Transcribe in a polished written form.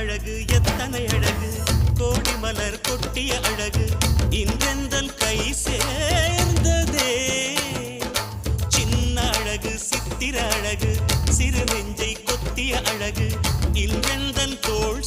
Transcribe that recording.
அழகு எத்தனை அழகு கோடி மலர் கொட்டிய அழகு இன்றெந்தன் கை சேர்ந்ததே சின்ன அழகு சித்திர அழகு சிறு நெஞ்சை கொத்திய அழகு இன்றெந்தன் தோள்